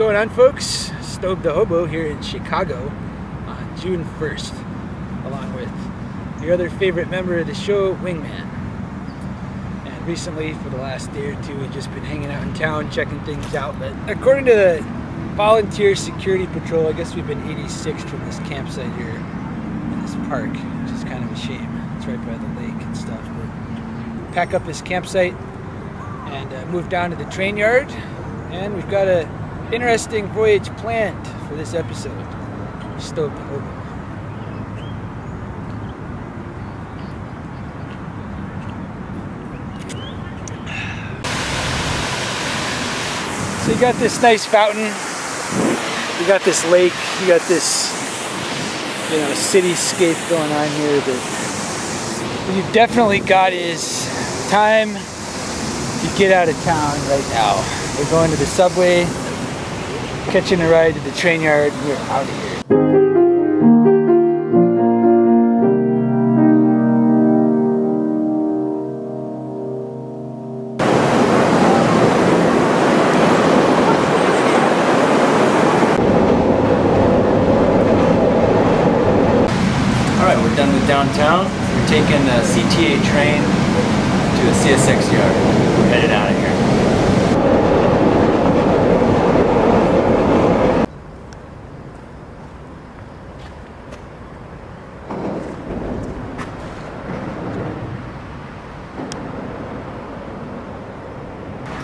going on, folks? Stobe the Hobo here in Chicago on June 1st, along with your other favorite member of the show, Wingman. And recently, for the last day or two, we've just been hanging out in town, checking things out. But according to the Volunteer Security Patrol, I guess we've been 86th from this campsite here in this park, which is kind of a shame. It's right by the lake and stuff. But pack up this campsite and move down to the train yard. And we've got an interesting voyage planned for this episode. Stobe The Hobo. So you got this nice fountain, you got this lake, you got this, cityscape going on here. But what you've definitely got is time to get out of town right now. We're going to the subway, catching a ride to the train yard, and we're out of here. Alright, we're done with downtown. We're taking a CTA train to a CSX yard. We're headed out of here.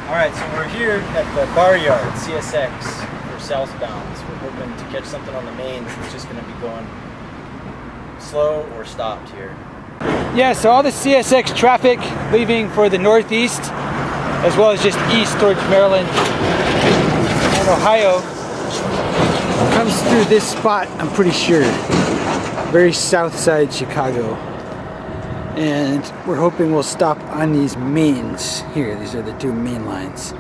Alright, so we're here at the bar yard, CSX, for southbound. So we're hoping to catch something on the mains that's just going to be going slow or stopped here. Yeah, so all the CSX traffic leaving for the northeast, as well as just east towards Maryland and Ohio, comes through this spot, I'm pretty sure. Very south side Chicago. And we're hoping we'll stop on these mains here. These are the two main lines.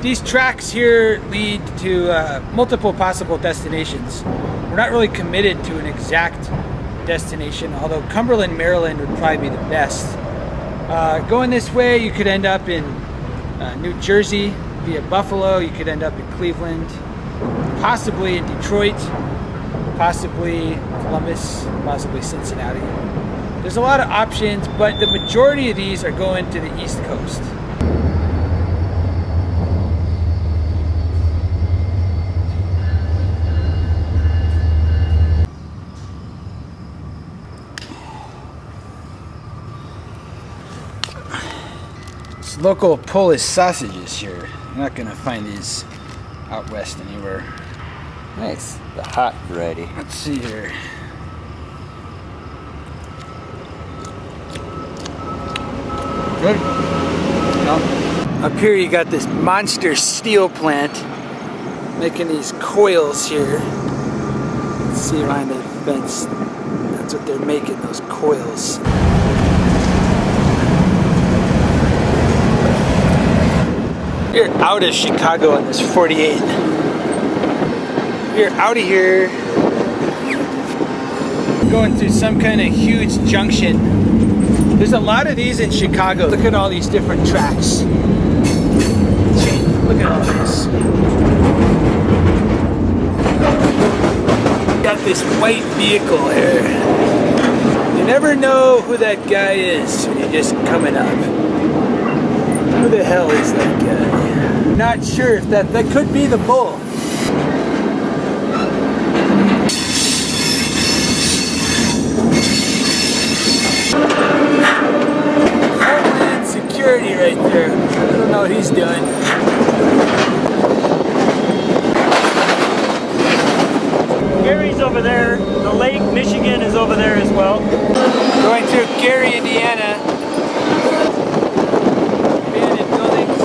These tracks here lead to multiple possible destinations. We're not really committed to an exact destination, although Cumberland, Maryland would probably be the best. Going this way, you could end up in New Jersey via Buffalo. You could end up in Cleveland, possibly in Detroit, possibly Columbus, possibly Cincinnati. There's a lot of options, but the majority of these are going to the East Coast. It's local Polish sausages here. You're not gonna find these out west anywhere. Nice, the hot variety. Let's see here. Good. Up here you got this monster steel plant making these coils here. Let's see behind the fence. That's what they're making, those coils. You're out of Chicago on this 48. You're out of here. Going through some kind of huge junction. There's a lot of these in Chicago. Look at all these different tracks. Look at all this. Got this white vehicle here. You never know who that guy is when you're just coming up. Who the hell is that guy? Not sure if that could be the bull. Right there. I don't know what he's doing. Gary's over there. The Lake Michigan is over there as well. Going through Gary, Indiana. Abandoned buildings.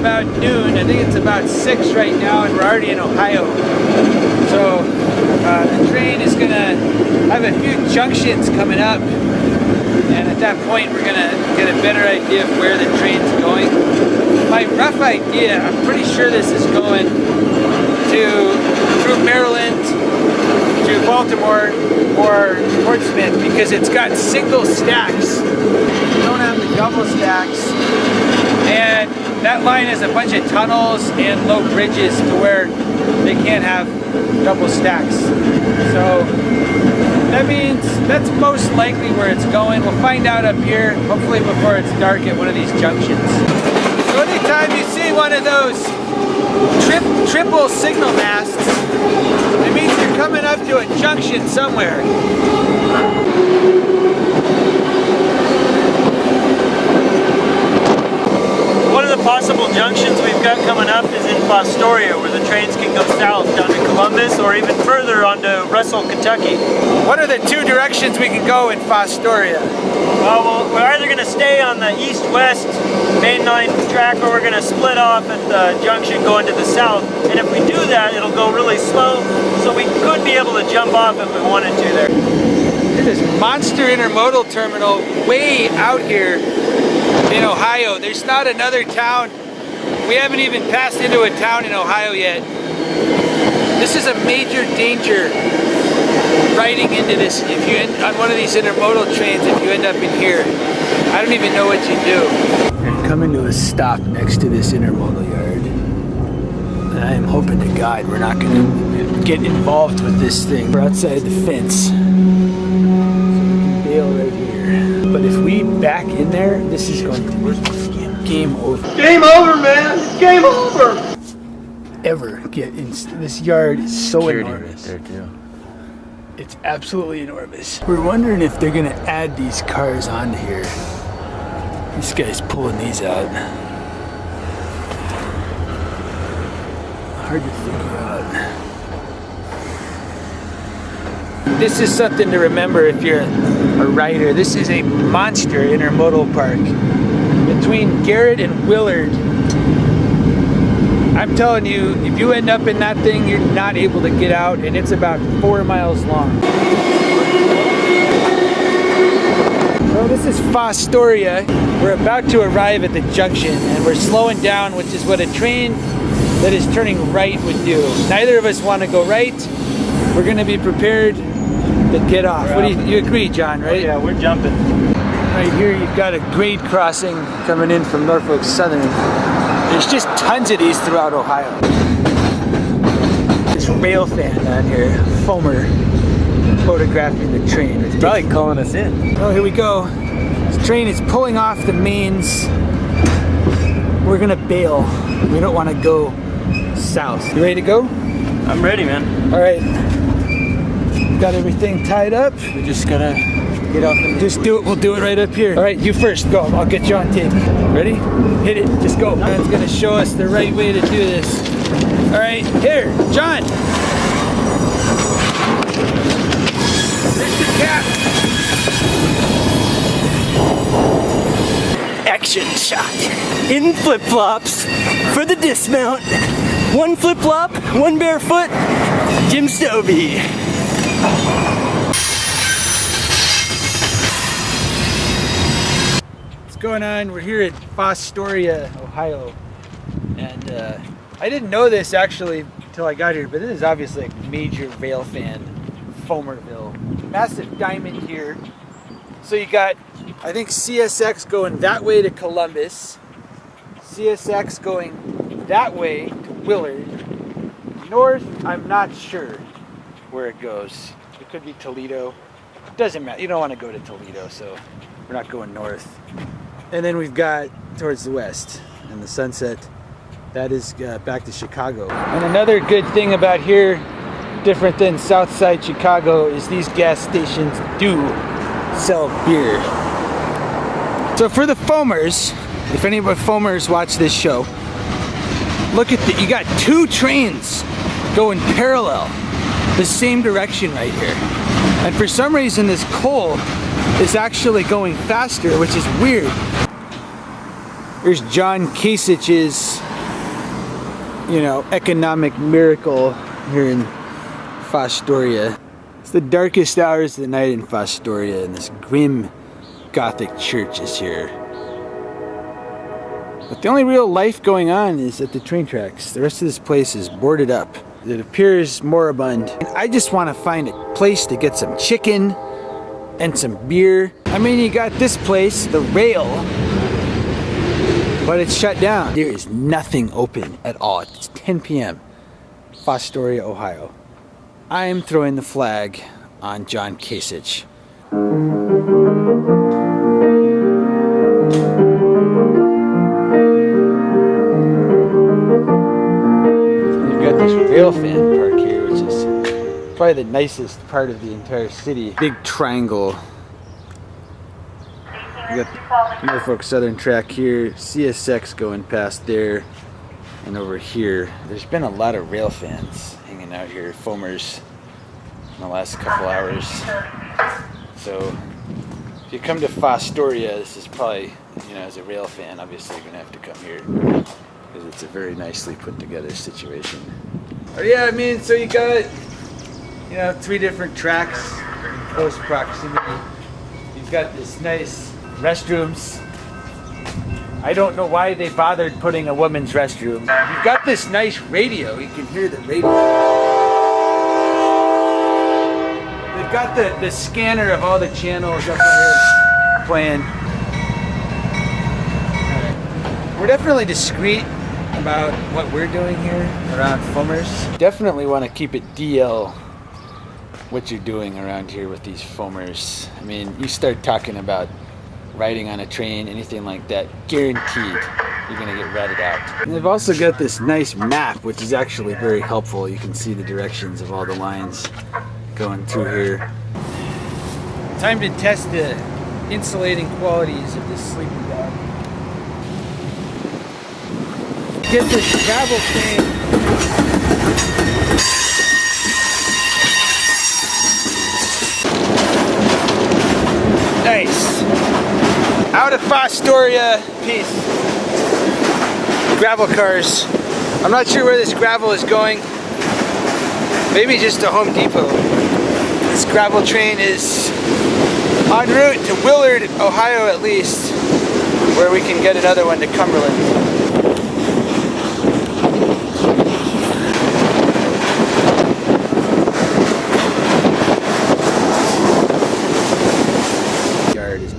about noon. I think it's about 6 right now, and we're already in Ohio. So the train is gonna have a few junctions coming up, and at that point we're gonna get a better idea of where the train's going. My rough idea, I'm pretty sure this is going through Maryland to Baltimore or Portsmouth, because it's got single stacks. We don't have the double stacks, and that line has a bunch of tunnels and low bridges to where they can't have double stacks. So that means that's most likely where it's going. We'll find out up here, hopefully before it's dark at one of these junctions. So anytime you see one of those triple signal masts, it means you're coming up to a junction somewhere. One of the possible junctions we've got coming up is in Fostoria, where the trains can go south down to Columbus or even further onto Russell, Kentucky. What are the two directions we can go in Fostoria? Well, we're either going to stay on the east-west main line track, or we're going to split off at the junction going to the south. And if we do that, it'll go really slow, so we could be able to jump off if we wanted to there. This monster intermodal terminal way out here in Ohio. There's not another town. We haven't even passed into a town in Ohio yet. This is a major danger riding into this. If you end on one of these intermodal trains, if you end up in here, I don't even know what you do. We're coming to a stop next to this intermodal yard. And I am hoping to God we're not going to get involved with this thing. We're outside the fence. Right here. But if we back in there, this is going to be game over. Game over, man! It's game over! Ever get in this yard is so enormous. Right there too. It's absolutely enormous. We're wondering if they're gonna add these cars onto here. This guy's pulling these out. Hard to figure out. This is something to remember if you're a rider. This is a monster intermodal park between Garrett and Willard. I'm telling you, if you end up in that thing, you're not able to get out, and it's about 4 miles long. So this is Fostoria. We're about to arrive at the junction, and we're slowing down, which is what a train that is turning right would do. Neither of us want to go right. We're going to be prepared to get off. What do you agree, John, right? Oh, yeah, we're jumping. Right here you've got a grade crossing coming in from Norfolk Southern. There's just tons of these throughout Ohio. This rail fan down here, Foamer, photographing the train. It's Probably calling us in. Oh, here we go. This train is pulling off the mains. We're gonna bail. We don't want to go south. You ready to go? I'm ready, man. All right. Got everything tied up. We just gotta get off the... Just do it. We'll do it right up here. All right, you first. Go. I'll get you on tape. Ready? Hit it. Just go. John's gonna show us the right way to do this. All right, here, John. There's the cap. Action shot. In flip-flops for the dismount. One flip-flop, one barefoot. Jim Stobe. What's going on? We're here at Fostoria, Ohio, and I didn't know this actually until I got here, but this is obviously a major rail fan, Foamerville. Massive diamond here. So you got, I think, CSX going that way to Columbus, CSX going that way to Willard. North, I'm not sure where it goes. It could be Toledo. It doesn't matter. You don't want to go to Toledo, so we're not going north. And then we've got towards the west and the sunset. That is back to Chicago. And another good thing about here, different than Southside Chicago, is these gas stations do sell beer. So for the foamers, if any of my foamers watch this show, look at you got two trains going parallel the same direction right here. And for some reason this coal is actually going faster, which is weird. Here's John Kasich's you know, economic miracle here in Fostoria. It's the darkest hours of the night in Fostoria, and this grim Gothic church is here. But the only real life going on is at the train tracks. The rest of this place is boarded up. It appears moribund. And I just want to find a place to get some chicken and some beer. I mean, you got this place, the Rail, but it's shut down. There is nothing open at all. It's 10 p.m. Fostoria, Ohio. I am throwing the flag on John Kasich. You've got this rail fan park here, which is probably the nicest part of the entire city. Big triangle. You got Norfolk Southern track here, CSX going past there, and over here. There's been a lot of rail fans hanging out here, foamers, in the last couple hours. So if you come to Fostoria, this is probably, you know, as a rail fan, obviously you're gonna have to come here because it's a very nicely put together situation. Oh yeah, I mean, so you got, you know, 3 different tracks in close proximity. You've got this nice restrooms. I don't know why they bothered putting a women's restroom. You've got this nice radio. You can hear the radio. They've got the scanner of all the channels up there playing. We're definitely discreet about what we're doing here around foamers. Definitely want to keep it DL what you're doing around here with these foamers. I mean, you start talking about riding on a train, anything like that, guaranteed you're gonna get ratted out. And they've also got this nice map, which is actually very helpful. You can see the directions of all the lines going through here. Time to test the insulating qualities of this sleeping bag. Get this travel train. Nice. Out of Fostoria, peace. Gravel cars. I'm not sure where this gravel is going. Maybe just to Home Depot. This gravel train is en route to Willard, Ohio at least, where we can get another one to Cumberland.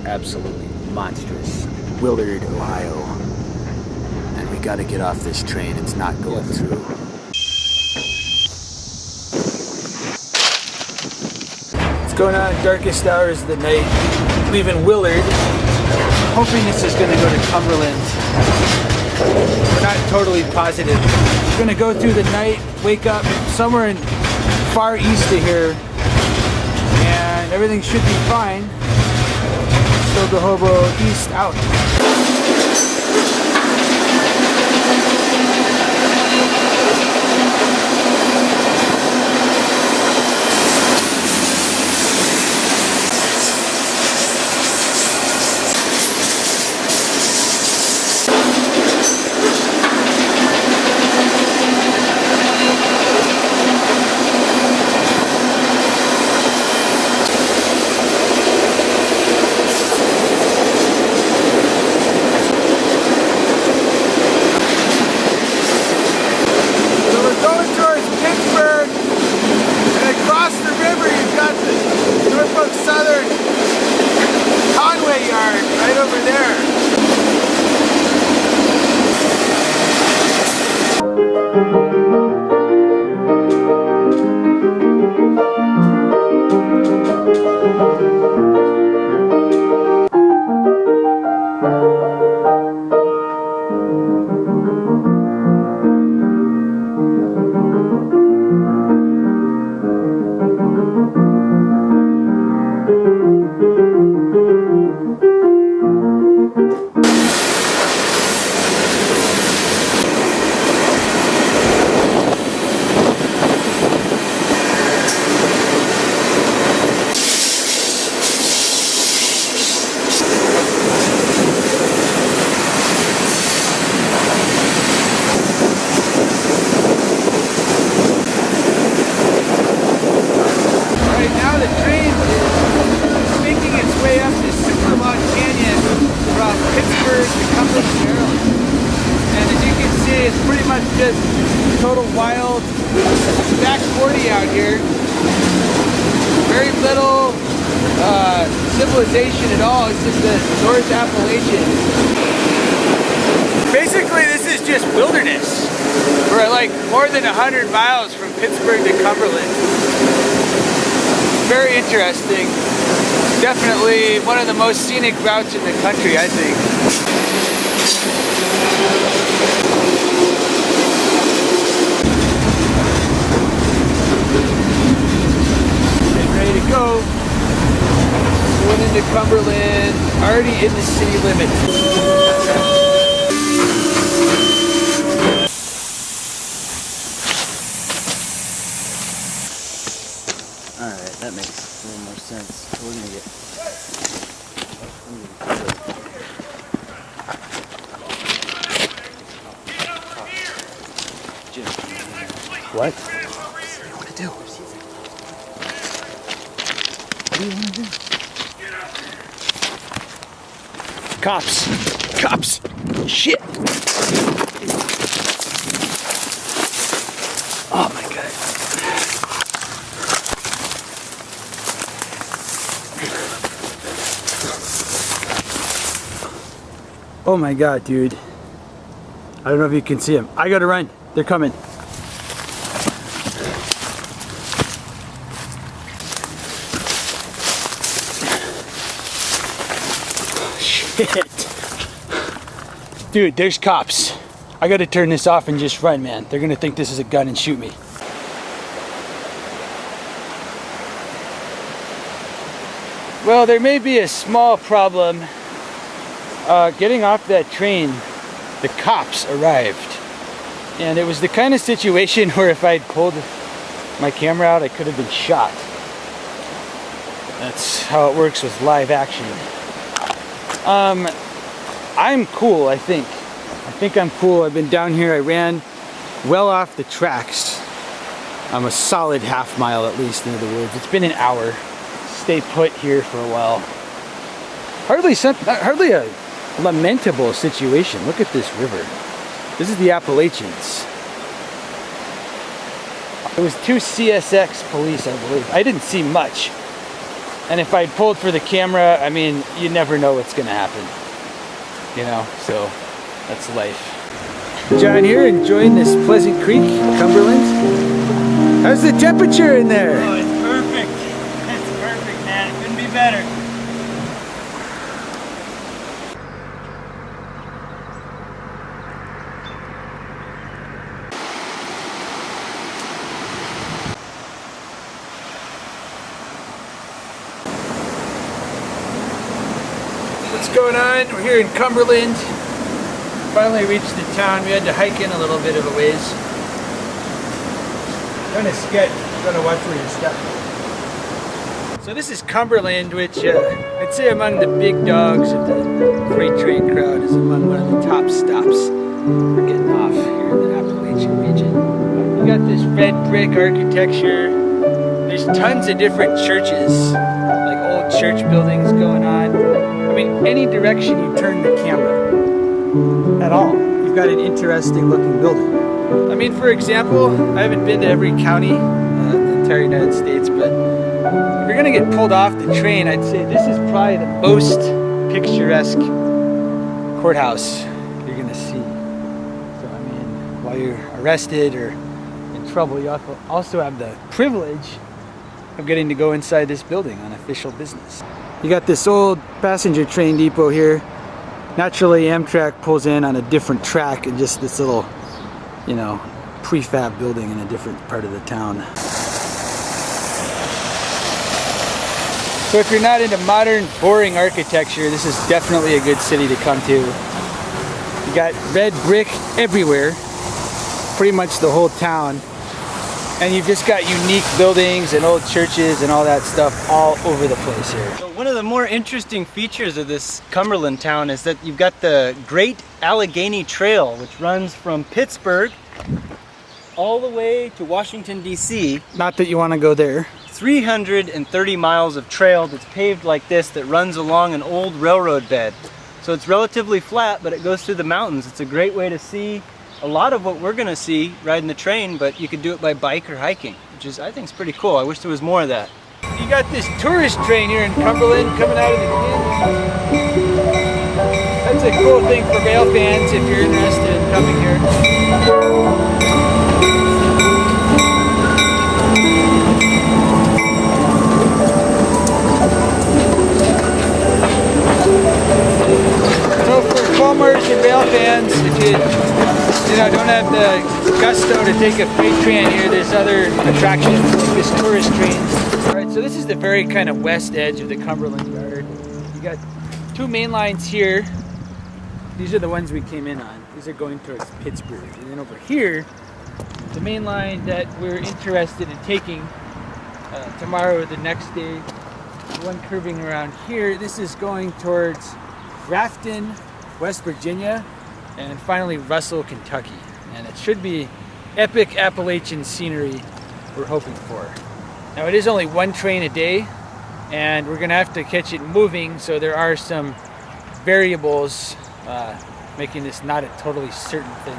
Absolutely monstrous. Willard, Ohio. And we gotta get off this train. It's not going through. It's going on in darkest hours of the night. Leaving Willard. Hoping this is gonna go to Cumberland. We're not totally positive. We're gonna go through the night, wake up somewhere in far east of here, and everything should be fine. Stobe The Hobo, east out. total wild back 40 out here. Very little civilization at all. It's just the North Appalachians. Basically, this is just wilderness. We're like more than 100 miles from Pittsburgh to Cumberland. Very interesting. Definitely one of the most scenic routes in the country, I think. Getting ready to go. Going into Cumberland, already in the city limits. Alright, that makes a little more sense. We're gonna get... What? What do you want to do? What do you want to do? Cops! Cops! Shit! Oh my god. Oh my god, dude. I don't know if you can see them. I gotta run. They're coming. Shit. Dude, there's cops. I gotta turn this off and just run, man. They're gonna think this is a gun and shoot me. Well, there may be a small problem. Getting off that train, the cops arrived. And it was the kind of situation where if I'd pulled my camera out, I could have been shot. That's how it works with live action. I'm cool, I think. I think I'm cool. I've been down here. I ran well off the tracks. I'm a solid half mile at least, in other words. It's been an hour. Stay put here for a while. Hardly a lamentable situation. Look at this river. This is the Appalachians. It was 2 CSX police, I believe. I didn't see much. And if I'd pulled for the camera, I mean, you never know what's gonna happen. You know, so that's life. John here, enjoying this Pleasant Creek, Cumberland. How's the temperature in there? Oh, it's perfect. It's perfect, man. It couldn't be better. What's going on? We're here in Cumberland. Finally reached the town. We had to hike in a little bit of a ways. Kind of sketch. You gotta watch where you're stepping. So this is Cumberland, which I'd say among the big dogs of the freight train crowd is among one of the top stops for getting off here in the Appalachian region. You got this red brick architecture. There's tons of different churches, like old church buildings going on. I mean, any direction you turn the camera at all, you've got an interesting looking building. I mean, for example, I haven't been to every county in the entire United States, but if you're gonna get pulled off the train, I'd say this is probably the most picturesque courthouse you're gonna see. So, I mean, while you're arrested or in trouble, you also have the privilege of getting to go inside this building on official business. You got this old passenger train depot here. Naturally, Amtrak pulls in on a different track in just this little, you know, prefab building in a different part of the town. So if you're not into modern, boring architecture, this is definitely a good city to come to. You got red brick everywhere, pretty much the whole town. And you've just got unique buildings and old churches and all that stuff all over the place here. So one of the more interesting features of this Cumberland town is that you've got the Great Allegheny Trail, which runs from Pittsburgh all the way to Washington, D.C. Not that you want to go there. 330 miles of trail that's paved like this that runs along an old railroad bed. So it's relatively flat, but it goes through the mountains. It's a great way to see a lot of what we're gonna see riding the train, but you could do it by bike or hiking, which is, I think, is pretty cool. I wish there was more of that. You got this tourist train here in Cumberland coming out of the canyon. That's a cool thing for rail fans if you're interested in coming here. So for foamers and rail fans, if you don't have the gusto to take a freight train here, there's other attractions like this tourist train. Alright, so this is the very kind of west edge of the Cumberland Yard. You got two main lines here. These are the ones we came in on. These are going towards Pittsburgh. And then over here, the main line that we're interested in taking tomorrow or the next day, the one curving around here, this is going towards Grafton, West Virginia, and finally Russell, Kentucky. And it should be epic Appalachian scenery we're hoping for. Now it is only one train a day, and we're gonna have to catch it moving, so there are some variables making this not a totally certain thing.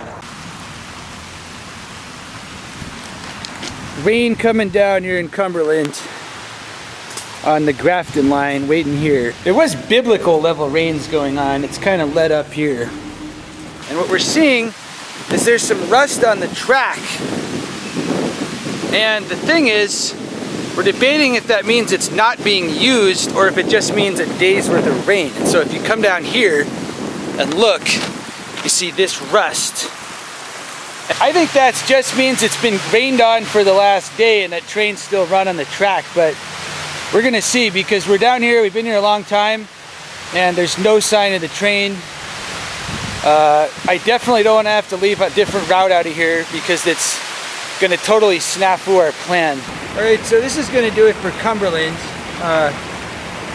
Rain coming down here in Cumberland on the Grafton line, waiting here. There was biblical level rains going on. It's kind of let up here. And what we're seeing is there's some rust on the track. And the thing is, we're debating if that means it's not being used or if it just means a day's worth of rain. And so if you come down here and look, you see this rust. I think that just means it's been rained on for the last day and that trains still run on the track, but we're gonna see because we're down here, we've been here a long time, and there's no sign of the train. I definitely don't want to have to leave a different route out of here because it's gonna totally snafu our plan. Alright, so this is gonna do it for Cumberland.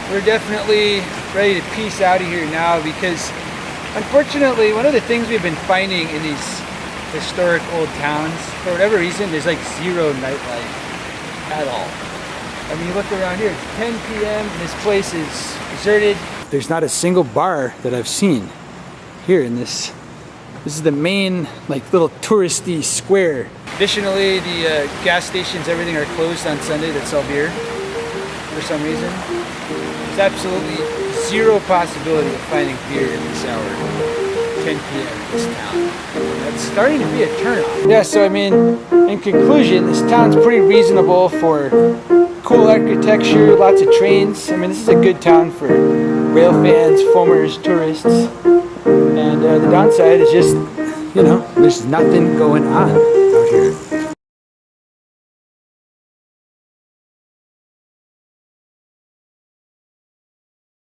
We're definitely ready to peace out of here now because unfortunately one of the things we've been finding in these historic old towns, for whatever reason, there's like zero nightlife at all. I mean, you look around here, it's 10 p.m. and this place is deserted. There's not a single bar that I've seen here in this. This is the main, like, little touristy square. Additionally, the gas stations, everything are closed on Sunday that sell beer for some reason. There's absolutely zero possibility of finding beer in this hour. 10 p.m. in this town. That's starting to be a turnoff. Yeah, so I mean, in conclusion, this town's pretty reasonable for cool architecture, lots of trains. I mean, this is a good town for rail fans, foamers, tourists. And the downside is just, there's nothing going on out here.